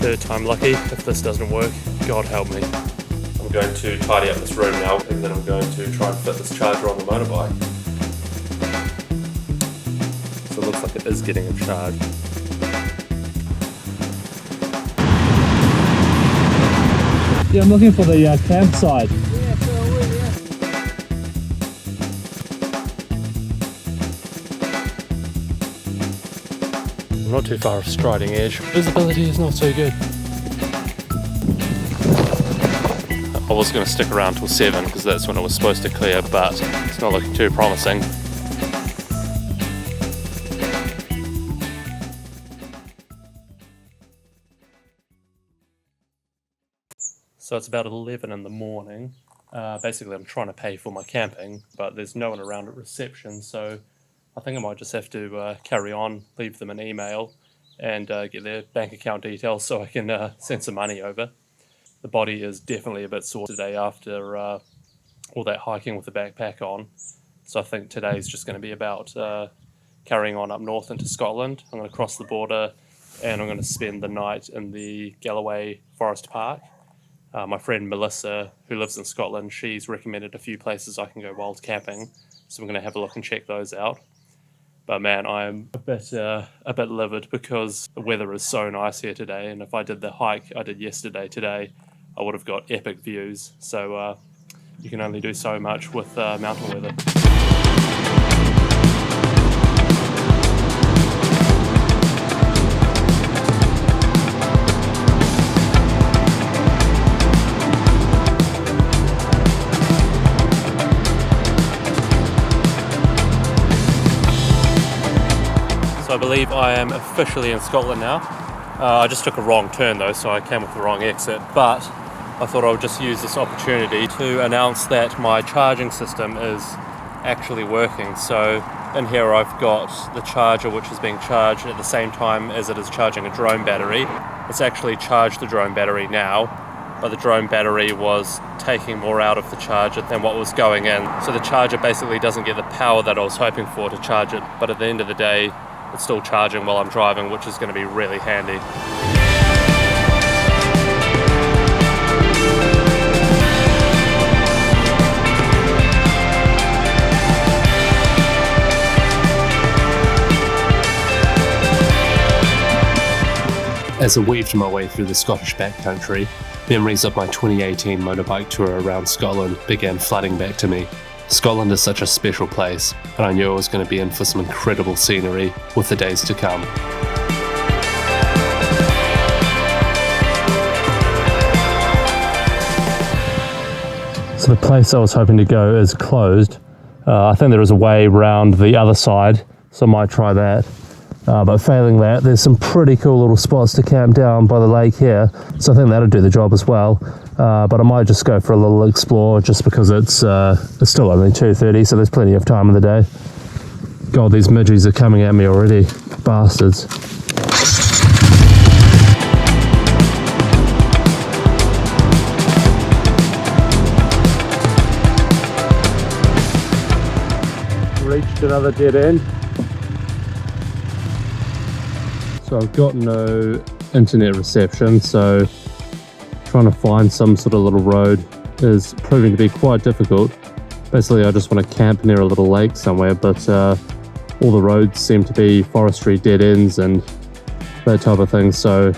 Third time lucky. If this doesn't work, God help me. I'm going to tidy up this room now, and then I'm going to try and fit this charger on the motorbike. So it looks like it is getting a charge. Yeah, I'm looking for the campsite. Yeah, so are we, yeah. I'm not too far off Striding Edge. Visibility is not so good. I was going to stick around till 7 because that's when it was supposed to clear, but it's not looking too promising. So it's about 11 in the morning. Basically I'm trying to pay for my camping, but there's no one around at reception, so I think I might just have to carry on, leave them an email, and get their bank account details so I can send some money over. The body is definitely a bit sore today after all that hiking with the backpack on, so I think today's just going to be about carrying on up north into Scotland. I'm going to cross the border and I'm going to spend the night in the Galloway Forest Park. My friend Melissa, who lives in Scotland, she's recommended a few places I can go wild camping, so I'm going to have a look and check those out. But man, I'm a bit livid because the weather is so nice here today, and if I did the hike I did yesterday today, I would have got epic views. So you can only do so much with mountain weather. I believe I am officially in Scotland now. I just took a wrong turn though, so I came with the wrong exit, but I thought I would just use this opportunity to announce that my charging system is actually working. So in here I've got the charger which is being charged at the same time as it is charging a drone battery. It's actually charged the drone battery now, but the drone battery was taking more out of the charger than what was going in. So the charger basically doesn't get the power that I was hoping for to charge it, but at the end of the day, it's still charging while I'm driving, which is going to be really handy. As I weaved my way through the Scottish backcountry, memories of my 2018 motorbike tour around Scotland began flooding back to me. Scotland is such a special place, and I knew I was going to be in for some incredible scenery with the days to come. So the place I was hoping to go is closed. I think there is a way around the other side, so I might try that. But failing that, there's some pretty cool little spots to camp down by the lake here, so I think that'll do the job as well. But I might just go for a little explore just because it's still only 2:30, so there's plenty of time in the day. God, these midges are coming at me already, bastards. Reached another dead end. So I've got no internet reception, so trying to find some sort of little road is proving to be quite difficult. Basically I just want to camp near a little lake somewhere, but all the roads seem to be forestry dead ends and that type of thing. So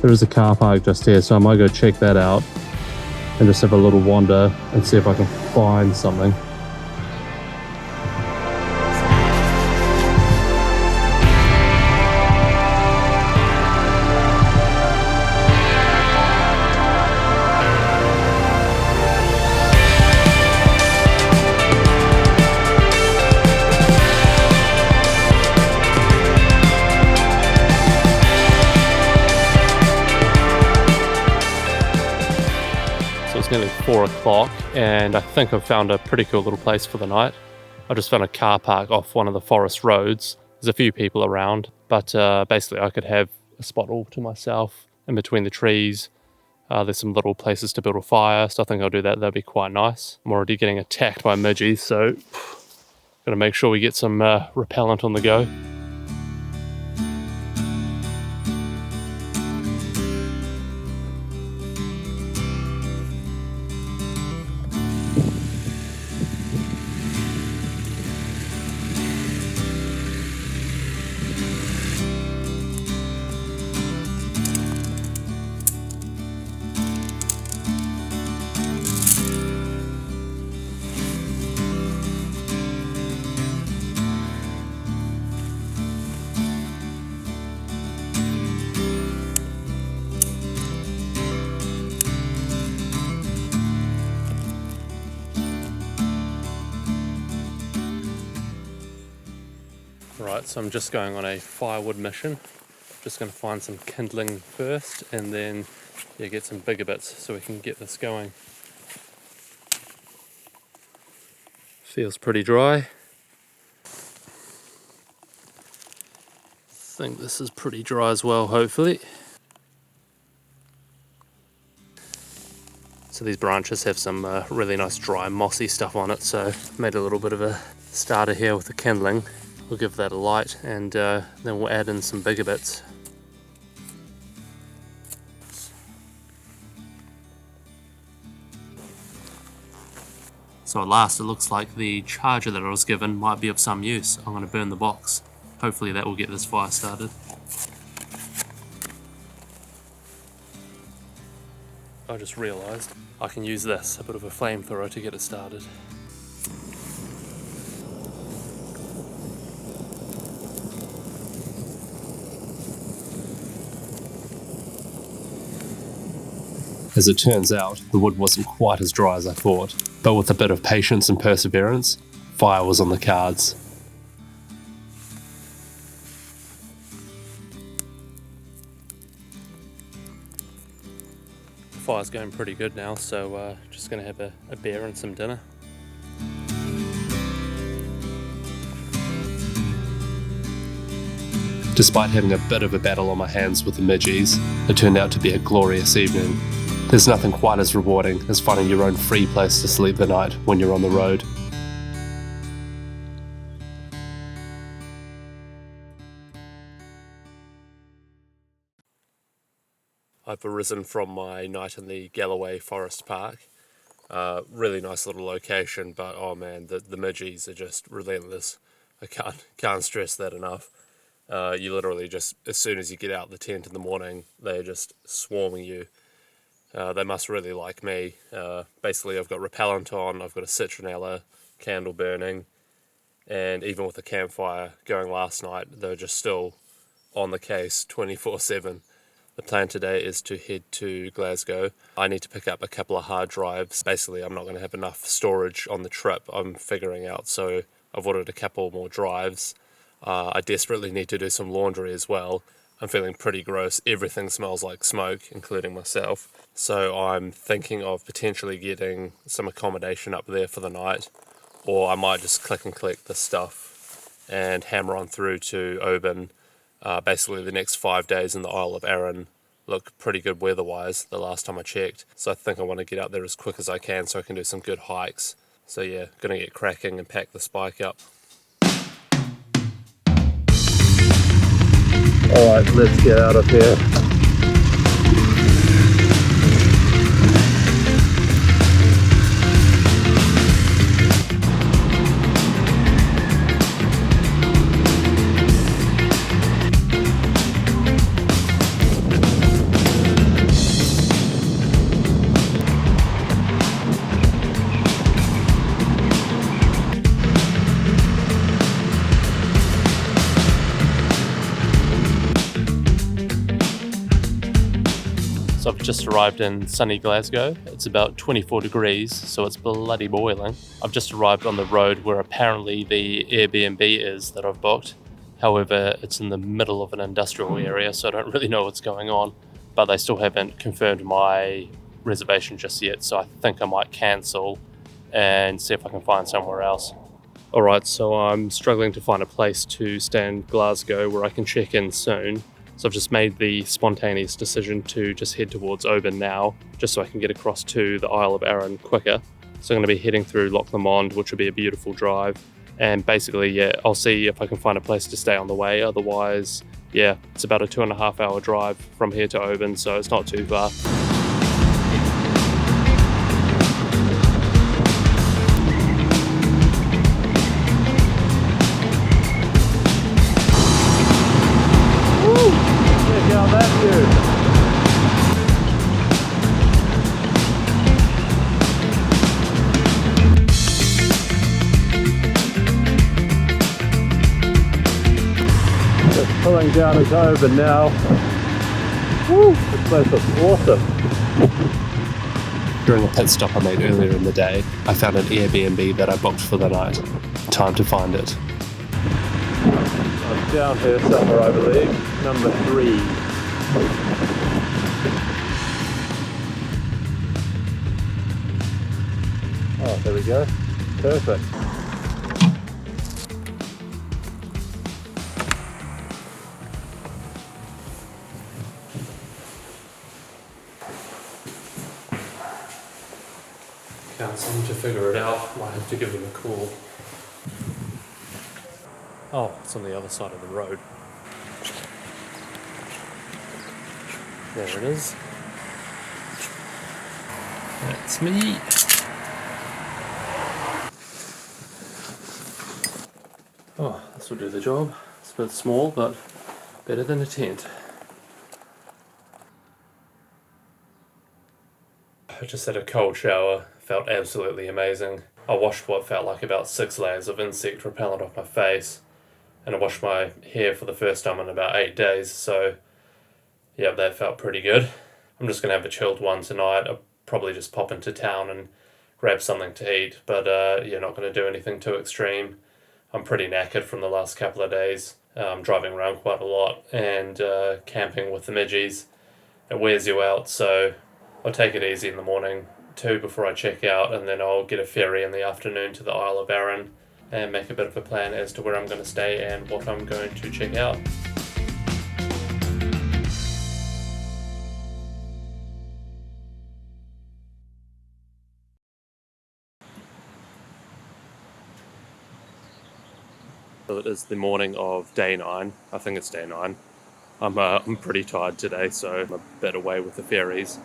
there is a car park just here, so I might go check that out and just have a little wander and see if I can find something. It's nearly 4 o'clock and I think I've found a pretty cool little place for the night. I just found a car park off one of the forest roads. There's a few people around, but basically I could have a spot all to myself in between the trees. There's some little places to build a fire, so I think I'll do that. That'd be quite nice. I'm already getting attacked by midges, so gotta make sure we get some repellent on the go. Alright, so I'm just going on a firewood mission. Just going to find some kindling first and then get some bigger bits so we can get this going. Feels pretty dry. I think this is pretty dry as well, hopefully. So these branches have some really nice dry mossy stuff on it, so made a little bit of a starter here with the kindling. We'll give that a light and then we'll add in some bigger bits. So at last it looks like the charger that I was given might be of some use. I'm going to burn the box. Hopefully that will get this fire started. I just realised I can use this, a bit of a flamethrower, to get it started. As it turns out, the wood wasn't quite as dry as I thought, but with a bit of patience and perseverance, fire was on the cards. The fire's going pretty good now, so just going to have a beer and some dinner. Despite having a bit of a battle on my hands with the midgies, it turned out to be a glorious evening. There's nothing quite as rewarding as finding your own free place to sleep the night when you're on the road. I've arisen from my night in the Galloway Forest Park. Really nice little location, but oh man, the midgies are just relentless. I can't stress that enough. You literally just, as soon as you get out the tent in the morning, they're just swarming you. They must really like me. Basically, I've got repellent on, I've got a citronella candle burning, and even with the campfire going last night, they're just still on the case 24/7. The plan today is to head to Glasgow. I need to pick up a couple of hard drives. Basically, I'm not going to have enough storage on the trip, I'm figuring out, so I've ordered a couple more drives. I desperately need to do some laundry as well. I'm feeling pretty gross. Everything smells like smoke, including myself. So I'm thinking of potentially getting some accommodation up there for the night, or I might just click and collect this stuff and hammer on through to Oban. Basically the next 5 days in the Isle of Arran look pretty good weather-wise the last time I checked. So I think I want to get out there as quick as I can so I can do some good hikes. So yeah, gonna get cracking and pack this bike up. Alright, let's get out of here. So I've just arrived in sunny Glasgow. It's about 24 degrees, so it's bloody boiling. I've just arrived on the road where apparently the Airbnb is that I've booked. However, it's in the middle of an industrial area, so I don't really know what's going on. But they still haven't confirmed my reservation just yet, so I think I might cancel and see if I can find somewhere else. Alright, so I'm struggling to find a place to stay in Glasgow where I can check in soon. So I've just made the spontaneous decision to just head towards Oban now, just so I can get across to the Isle of Arran quicker. So I'm going to be heading through Loch Lomond, which will be a beautiful drive. And basically, yeah, I'll see if I can find a place to stay on the way. Otherwise, yeah, it's about a 2.5 hour drive from here to Oban, so it's not too far. Pulling down into Oban now. Woo, this place looks awesome. During a pit stop I made earlier in the day, I found an Airbnb that I booked for the night. Time to find it. Down here somewhere, I believe. Number 3. Oh, there we go. Perfect. Can't seem to figure it out. Might have to give them a call. Oh, it's on the other side of the road. There it is. That's me. Oh, this will do the job. It's a bit small, but better than a tent. I just had a cold shower. Felt absolutely amazing. I washed what felt like about 6 layers of insect repellent off my face, and I washed my hair for the first time in about 8 days, so yeah, that felt pretty good. I'm just going to have a chilled one tonight. I'll probably just pop into town and grab something to eat, but yeah, not going to do anything too extreme. I'm pretty knackered from the last couple of days. I'm driving around quite a lot and camping with the midgies. It wears you out, so I'll take it easy in the morning too before I check out, and then I'll get a ferry in the afternoon to the Isle of Arran and make a bit of a plan as to where I'm going to stay and what I'm going to check out. So it is the morning of day 9. I think it's day 9. I'm pretty tired today, so I'm a bit away with the ferries.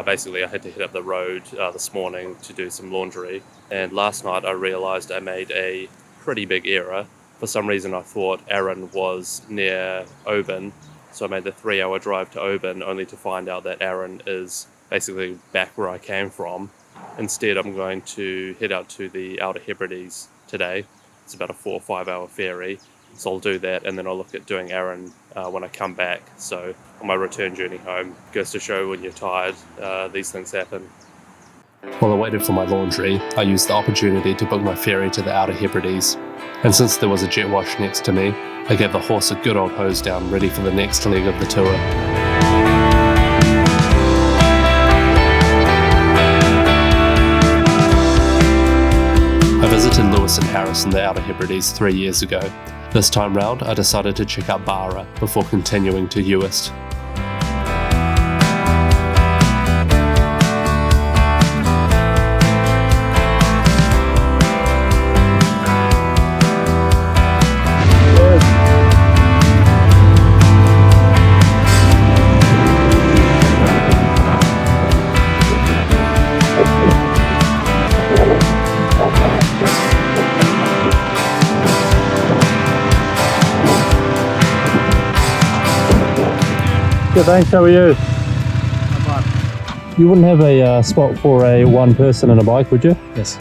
Basically, I had to hit up the road this morning to do some laundry, and last night I realised I made a pretty big error. For some reason I thought Arran was near Oban, so I made the 3-hour drive to Oban only to find out that Arran is basically back where I came from. Instead, I'm going to head out to the Outer Hebrides today. It's about a 4 or 5 hour ferry, so I'll do that, and then I'll look at doing Arran when I come back. So on my return journey home, goes to show when you're tired, these things happen. While I waited for my laundry, I used the opportunity to book my ferry to the Outer Hebrides, and since there was a jet wash next to me, I gave the horse a good old hose down, ready for the next leg of the tour. I visited Lewis and Harris in the Outer Hebrides 3 years ago. This time round, I decided to check out Barra before continuing to Uist. Good, thanks. How are you? You wouldn't have a spot for a one person and a bike, would you? Yes.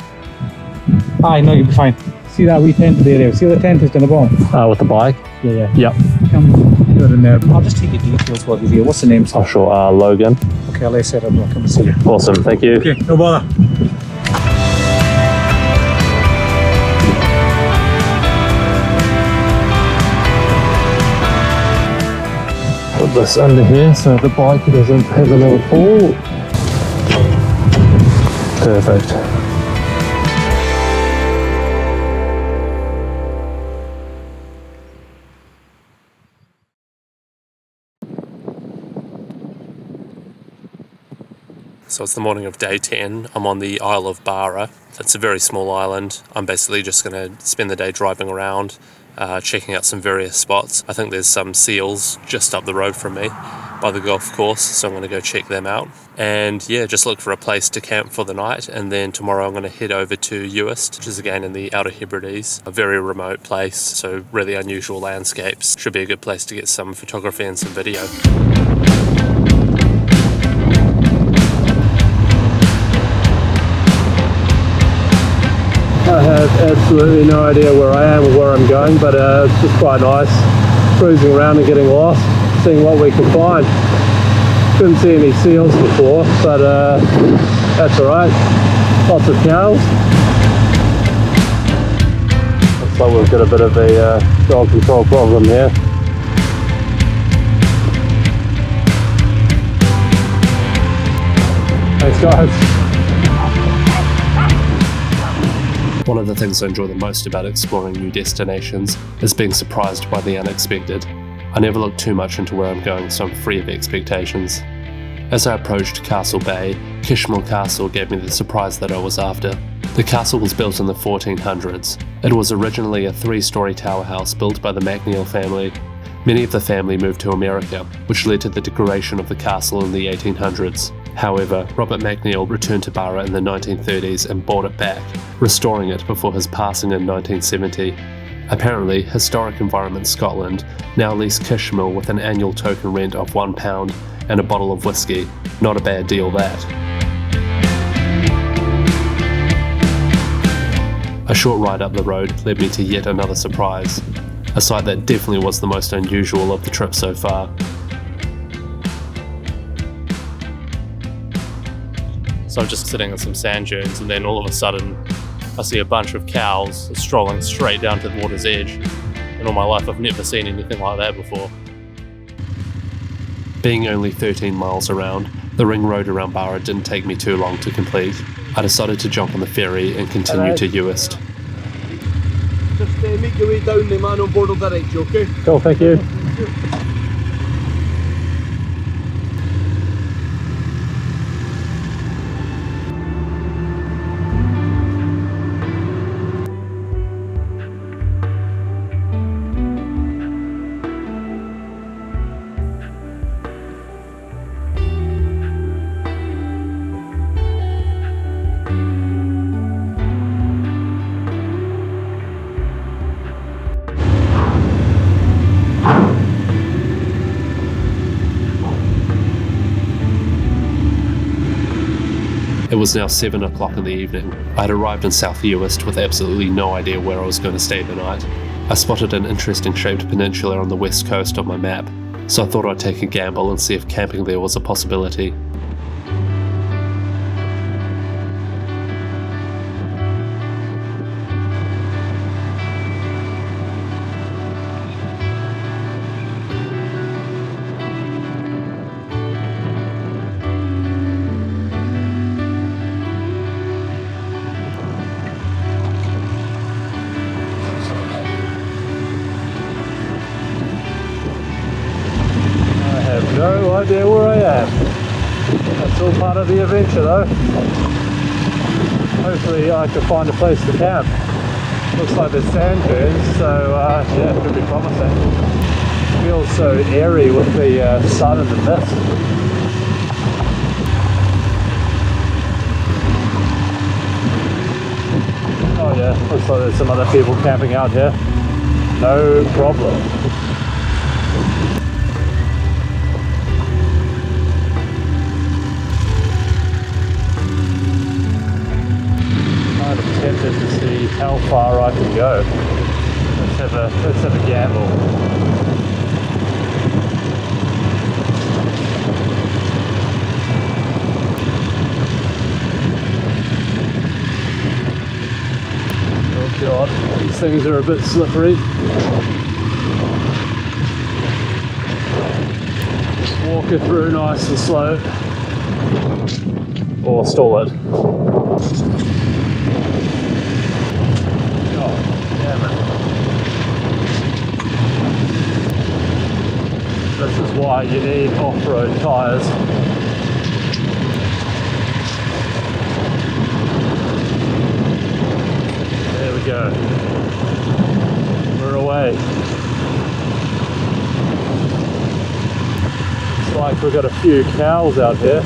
I know, you'll be fine. See that wee tent there? See the tent is down the bottom? With the bike? Yeah. Yep. Come put it in there. I'll just take your details while you're here. What's the name? Oh, sure. Logan. Okay, I'll set up. I'll come and see you. Awesome. Thank you. Okay, no bother. Put this under here so the bike doesn't have a little fall. Perfect. So it's the morning of day 10. I'm on the Isle of Barra. It's a very small island. I'm basically just going to spend the day driving around, checking out some various spots. I think there's some seals just up the road from me by the golf course, so I'm going to go check them out. And yeah, just look for a place to camp for the night, and then tomorrow I'm going to head over to Uist, which is again in the Outer Hebrides, a very remote place, so really unusual landscapes. Should be a good place to get some photography and some video. I have absolutely no idea where I am or where I'm going, but it's just quite nice cruising around and getting lost, seeing what we can find. Couldn't see any seals before, but that's alright. Lots of cows. Looks like we've got a bit of a dog control problem here. Thanks guys. One of the things I enjoy the most about exploring new destinations is being surprised by the unexpected. I never look too much into where I'm going, so I'm free of expectations. As I approached Castle Bay, Kishmill Castle gave me the surprise that I was after. The castle was built in the 1400s. It was originally a 3-story tower house built by the MacNeil family. Many of the family moved to America, which led to the decoration of the castle in the 1800s. However, Robert MacNeil returned to Barra in the 1930s and bought it back, restoring it before his passing in 1970. Apparently, Historic Environment Scotland now lease Kishmill with an annual token rent of £1 and a bottle of whiskey. Not a bad deal that. A short ride up the road led me to yet another surprise, a sight that definitely was the most unusual of the trip so far. So I'm just sitting on some sand dunes, and then all of a sudden I see a bunch of cows strolling straight down to the water's edge. In all my life I've never seen anything like that before. Being only 13 miles around, the ring road around Barra didn't take me too long to complete. I decided to jump on the ferry and continue to Uist. Just make your way down, the man on board will direct you, okay? Cool, thank you. It was now 7 o'clock in the evening. I had arrived in South Uist with absolutely no idea where I was going to stay the night. I spotted an interesting shaped peninsula on the west coast on my map, so I thought I'd take a gamble and see if camping there was a possibility. No idea where I am. That's all part of the adventure though. Hopefully I can find a place to camp. Looks like there's sand dunes, so yeah, it could be promising. It feels so airy with the sun and the mist. Oh yeah, looks like there's some other people camping out here. No problem. Kind of tempted to see how far I can go. Let's have a gamble. Oh god, these things are a bit slippery. Just walk it through nice and slow. Or stall it. This is why you need off-road tyres. There we go. We're away. Looks like we've got a few cows out here.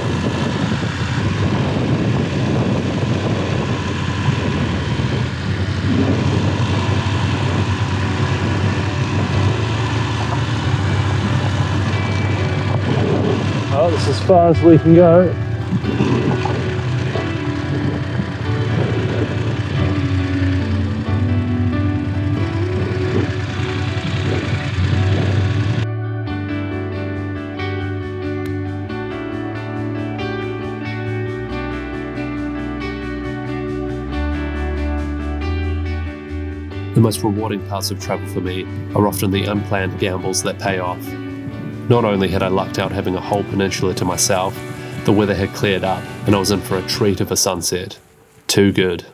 Well, this is as far as we can go. The most rewarding parts of travel for me are often the unplanned gambles that pay off. Not only had I lucked out having a whole peninsula to myself, the weather had cleared up and I was in for a treat of a sunset. Too good.